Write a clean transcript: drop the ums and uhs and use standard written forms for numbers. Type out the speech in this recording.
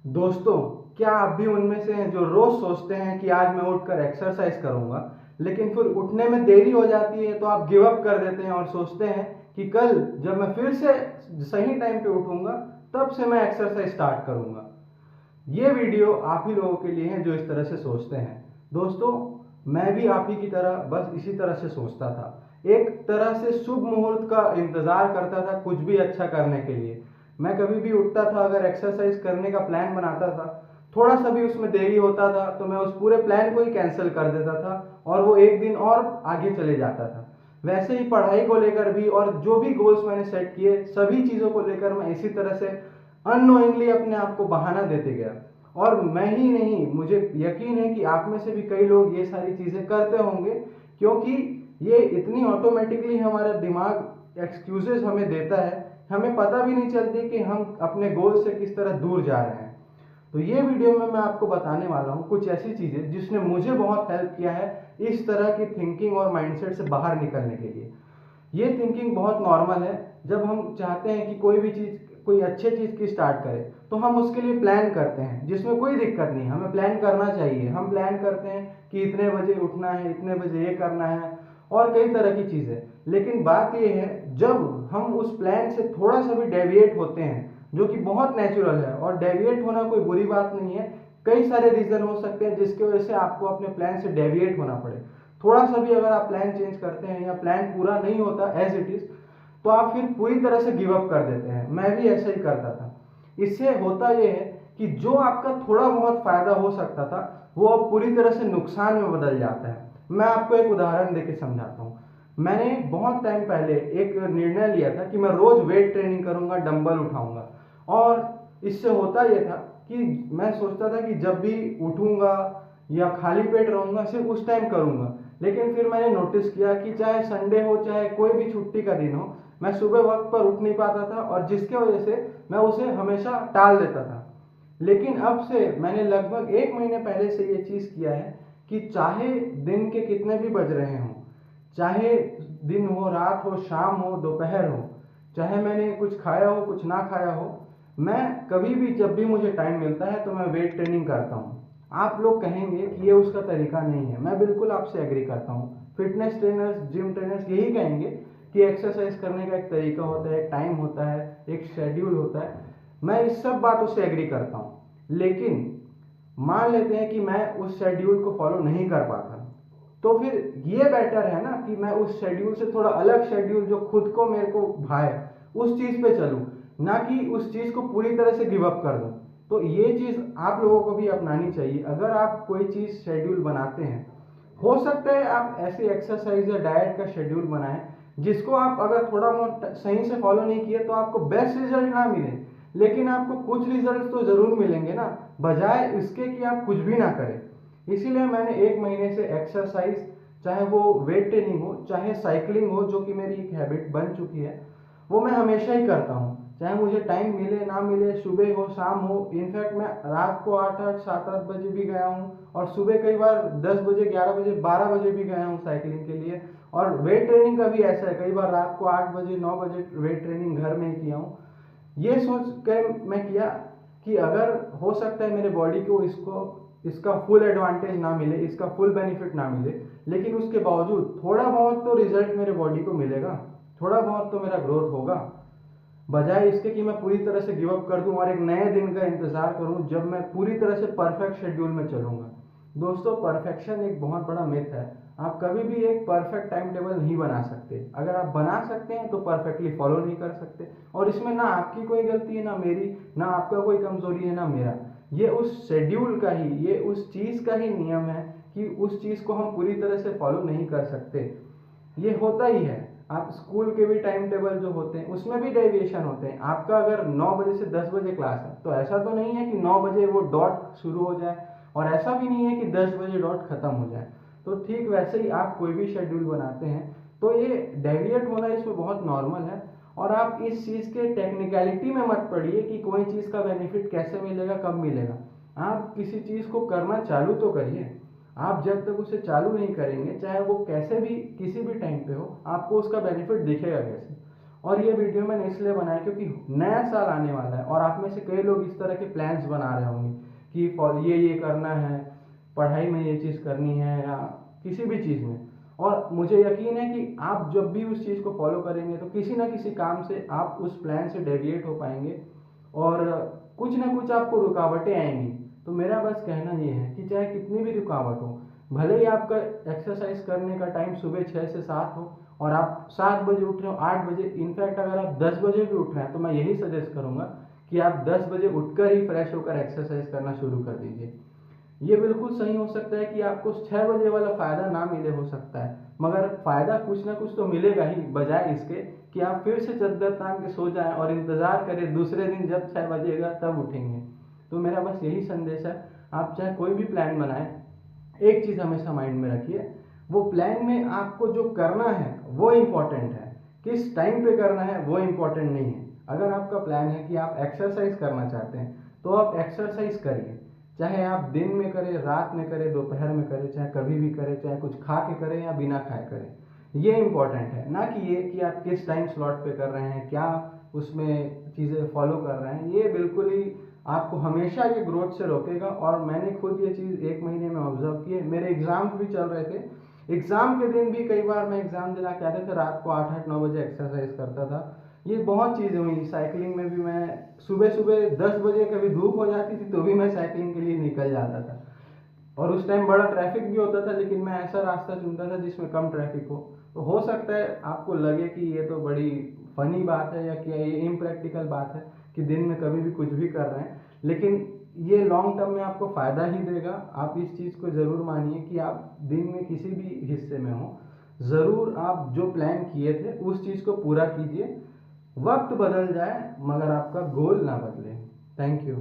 दोस्तों, क्या आप भी उनमें से हैं जो रोज सोचते हैं कि आज मैं उठकर एक्सरसाइज करूंगा, लेकिन फिर उठने में देरी हो जाती है तो आप गिव अप कर देते हैं और सोचते हैं कि कल जब मैं फिर से सही टाइम पे उठूंगा तब से मैं एक्सरसाइज स्टार्ट करूंगा। ये वीडियो आप ही लोगों के लिए है जो इस तरह से सोचते हैं। दोस्तों, मैं भी आप ही की तरह बस इसी तरह से सोचता था। एक तरह से शुभ मुहूर्त का इंतजार करता था कुछ भी अच्छा करने के लिए। मैं कभी भी उठता था, अगर एक्सरसाइज करने का प्लान बनाता था, थोड़ा सा भी उसमें देरी होता था तो मैं उस पूरे प्लान को ही कैंसिल कर देता था और वो एक दिन और आगे चले जाता था। वैसे ही पढ़ाई को लेकर भी और जो भी गोल्स मैंने सेट किए सभी चीज़ों को लेकर मैं इसी तरह से अननोइंगली अपने आप को बहाना देते गया। और मैं ही नहीं, मुझे यकीन है कि आप में से भी कई लोग ये सारी चीज़ें करते होंगे, क्योंकि ये इतनी ऑटोमेटिकली हमारा दिमाग एक्सक्यूजेस हमें देता है, हमें पता भी नहीं चलती कि हम अपने गोल से किस तरह दूर जा रहे हैं। तो ये वीडियो में मैं आपको बताने वाला हूँ कुछ ऐसी चीज़ें जिसने मुझे बहुत हेल्प किया है इस तरह की थिंकिंग और माइंडसेट से बाहर निकलने के लिए। ये थिंकिंग बहुत नॉर्मल है। जब हम चाहते हैं कि कोई भी चीज़, कोई अच्छे चीज़ की स्टार्ट करें तो हम उसके लिए प्लान करते हैं, जिसमें कोई दिक्कत नहीं, हमें प्लान करना चाहिए। हम प्लान करते हैं कि इतने बजे उठना है, इतने बजे ये करना है और कई तरह की चीज़ें। लेकिन बात ये है, जब हम उस प्लान से थोड़ा सा भी डेविएट होते हैं, जो कि बहुत नेचुरल है और डेविएट होना कोई बुरी बात नहीं है। कई सारे रीज़न हो सकते हैं जिसकी वजह से आपको अपने प्लान से डेविएट होना पड़े। थोड़ा सा भी अगर आप प्लान चेंज करते हैं या प्लान पूरा नहीं होता एज इट इज, तो आप फिर पूरी तरह से गिव अप कर देते हैं। मैं भी ऐसा ही करता था। इससे होता यह है कि जो आपका थोड़ा बहुत फायदा हो सकता था वो अब पूरी तरह से नुकसान में बदल जाता है। मैं आपको एक उदाहरण देके समझाता हूँ। मैंने बहुत टाइम पहले एक निर्णय लिया था कि मैं रोज वेट ट्रेनिंग करूंगा, डंबल उठाऊंगा। और इससे होता यह था कि मैं सोचता था कि जब भी उठूंगा या खाली पेट रहूंगा सिर्फ उस टाइम करूंगा। लेकिन फिर मैंने नोटिस किया कि चाहे संडे हो चाहे कोई भी छुट्टी का दिन हो, मैं सुबह वक्त पर उठ नहीं पाता था और जिसके वजह से मैं उसे हमेशा टाल देता था। लेकिन अब से मैंने लगभग एक महीने पहले से ये चीज़ किया है कि चाहे दिन के कितने भी बज रहे हों, चाहे दिन हो, रात हो, शाम हो, दोपहर हो, चाहे मैंने कुछ खाया हो कुछ ना खाया हो, मैं कभी भी जब भी मुझे टाइम मिलता है तो मैं वेट ट्रेनिंग करता हूँ। आप लोग कहेंगे कि ये उसका तरीका नहीं है, मैं बिल्कुल आपसे एग्री करता हूँ। फिटनेस ट्रेनर्स, जिम ट्रेनर्स यही कहेंगे कि एक्सरसाइज करने का एक तरीका होता है, एक टाइम होता है, एक शेड्यूल होता है। मैं इस सब बातों से एग्री करता हूँ। लेकिन मान लेते हैं कि मैं उस शेड्यूल को फॉलो नहीं कर पाता, तो फिर ये बेटर है ना कि मैं उस शेड्यूल से थोड़ा अलग शेड्यूल जो खुद को मेरे को भाए उस चीज़ पे चलूँ, ना कि उस चीज़ को पूरी तरह से गिव अप कर दूँ। तो ये चीज़ आप लोगों को भी अपनानी चाहिए। अगर आप कोई चीज़ शेड्यूल बनाते हैं, हो सकता है आप ऐसे एक्सरसाइज या डाइट का शेड्यूल बनाएं जिसको आप अगर थोड़ा बहुत सही से फॉलो नहीं किए तो आपको बेस्ट रिजल्ट ना मिले, लेकिन आपको कुछ रिजल्ट तो जरूर मिलेंगे ना, बजाय इसके कि आप कुछ भी ना करें। इसीलिए मैंने एक महीने से एक्सरसाइज, चाहे वो वेट ट्रेनिंग हो चाहे साइकिलिंग हो, जो कि मेरी एक हैबिट बन चुकी है, वो मैं हमेशा ही करता हूँ। चाहे मुझे टाइम मिले ना मिले, सुबह हो शाम हो। इनफैक्ट मैं रात को 8-8 7-8 बजे भी गया हूँ और सुबह कई बार 10 बजे, 11 बजे, 12 बजे भी गया हूँ साइकिलिंग के लिए। और वेट ट्रेनिंग का भी ऐसा है, कई बार रात को 8 बजे 9 बजे वेट ट्रेनिंग घर में ही किया हूँ। ये सोच कर मैं किया कि अगर हो सकता है मेरे बॉडी को इसका फुल एडवांटेज ना मिले, इसका फुल बेनिफिट ना मिले, लेकिन उसके बावजूद थोड़ा बहुत तो रिजल्ट मेरे बॉडी को मिलेगा, थोड़ा बहुत तो मेरा ग्रोथ होगा। बजाय इसके कि मैं पूरी तरह से गिव अप कर दूं और एक नए दिन का इंतजार करूं जब मैं पूरी तरह से परफेक्ट शेड्यूल में चलूंगा। दोस्तों, परफेक्शन एक बहुत बड़ा मिथ है। आप कभी भी एक परफेक्ट टाइम टेबल नहीं बना सकते। अगर आप बना सकते हैं तो परफेक्टली फॉलो नहीं कर सकते। और इसमें ना आपकी कोई गलती है ना मेरी, ना आपका कोई कमजोरी है ना मेरा। ये उस शेड्यूल का ही, ये उस चीज़ का ही नियम है कि उस चीज़ को हम पूरी तरह से फॉलो नहीं कर सकते। ये होता ही है। आप स्कूल के भी टाइम टेबल जो होते हैं उसमें भी डेविएशन होते हैं। आपका अगर 9 बजे से 10 बजे क्लास है तो ऐसा तो नहीं है कि 9 बजे वो डॉट शुरू हो जाए और ऐसा भी नहीं है कि 10 बजे डॉट खत्म हो जाए। तो ठीक वैसे ही आप कोई भी शेड्यूल बनाते हैं तो ये डेविएट होना इसमें बहुत नॉर्मल है। और आप इस चीज़ के टेक्निकलिटी में मत पड़िए कि कोई चीज़ का बेनिफिट कैसे मिलेगा, कब मिलेगा। आप किसी चीज़ को करना चालू तो करिए। आप जब तक उसे चालू नहीं करेंगे, चाहे वो कैसे भी किसी भी टाइम पे हो, आपको उसका बेनिफिट दिखेगा कैसे। और ये वीडियो मैंने इसलिए बनाया क्योंकि नया साल आने वाला है और आप में से कई लोग इस तरह के प्लान्स बना रहे होंगे कि ये करना है, पढ़ाई में ये चीज़ करनी है या किसी भी चीज़ में। और मुझे यकीन है कि आप जब भी उस चीज़ को फॉलो करेंगे तो किसी ना किसी काम से आप उस प्लान से डेविएट हो पाएंगे और कुछ ना कुछ आपको रुकावटें आएंगी। तो मेरा बस कहना ये है कि चाहे कितनी भी रुकावट हो, भले ही आपका एक्सरसाइज करने का टाइम सुबह 6 से 7 हो और आप 7 बजे उठ रहे हो, 8 बजे, इनफैक्ट अगर आप 10 बजे भी उठ रहे हैं तो मैं यही सजेस्ट करूंगा कि आप 10 बजे उठकर ही फ्रेश होकर एक्सरसाइज करना शुरू कर दीजिए। ये बिल्कुल सही हो सकता है कि आपको 6 बजे वाला फ़ायदा ना मिले, हो सकता है, मगर फ़ायदा कुछ ना कुछ तो मिलेगा ही, बजाय इसके कि आप फिर से चद्दर तान के सो जाएं और इंतज़ार करें दूसरे दिन जब 6 बजेगा तब उठेंगे। तो मेरा बस यही संदेश है, आप चाहे कोई भी प्लान बनाएं, एक चीज़ हमेशा माइंड में रखिए, वो प्लान में आपको जो करना है वो इम्पोर्टेंट है, किस टाइम पे करना है वो इम्पोर्टेंट नहीं है। अगर आपका प्लान है कि आप एक्सरसाइज करना चाहते हैं तो आप एक्सरसाइज करिए, चाहे आप दिन में करें, रात में करें, दोपहर में करें, चाहे कभी भी करें, चाहे कुछ खा के करें या बिना खाए करें। ये इम्पोर्टेंट है, ना कि ये कि आप किस टाइम स्लॉट पे कर रहे हैं, क्या उसमें चीज़ें फॉलो कर रहे हैं। ये बिल्कुल ही आपको हमेशा ये ग्रोथ से रोकेगा। और मैंने खुद ये चीज़ 1 महीने में ऑब्जर्व की है। मेरे एग्ज़ाम्स भी चल रहे थे, एग्ज़ाम के दिन भी कई बार मैं एग्ज़ाम दिला के आते थे, रात को 8-8-9 बजे एक्सरसाइज करता था। ये बहुत चीज़ें हुई। साइकिलिंग में भी मैं सुबह सुबह 10 बजे कभी धूप हो जाती थी तो भी मैं साइकिलिंग के लिए निकल जाता था, और उस टाइम बड़ा ट्रैफिक भी होता था, लेकिन मैं ऐसा रास्ता चुनता था जिसमें कम ट्रैफिक हो सकता है आपको लगे कि ये तो बड़ी फनी बात है या क्या ये इम्प्रैक्टिकल बात है कि दिन में कभी भी कुछ भी कर रहे हैं, लेकिन ये लॉन्ग टर्म में आपको फ़ायदा ही देगा। आप इस चीज़ को ज़रूर मानिए कि आप दिन में किसी भी हिस्से में हो, ज़रूर आप जो प्लान किए थे उस चीज़ को पूरा कीजिए। वक्त बदल जाए मगर आपका गोल ना बदले। Thank you.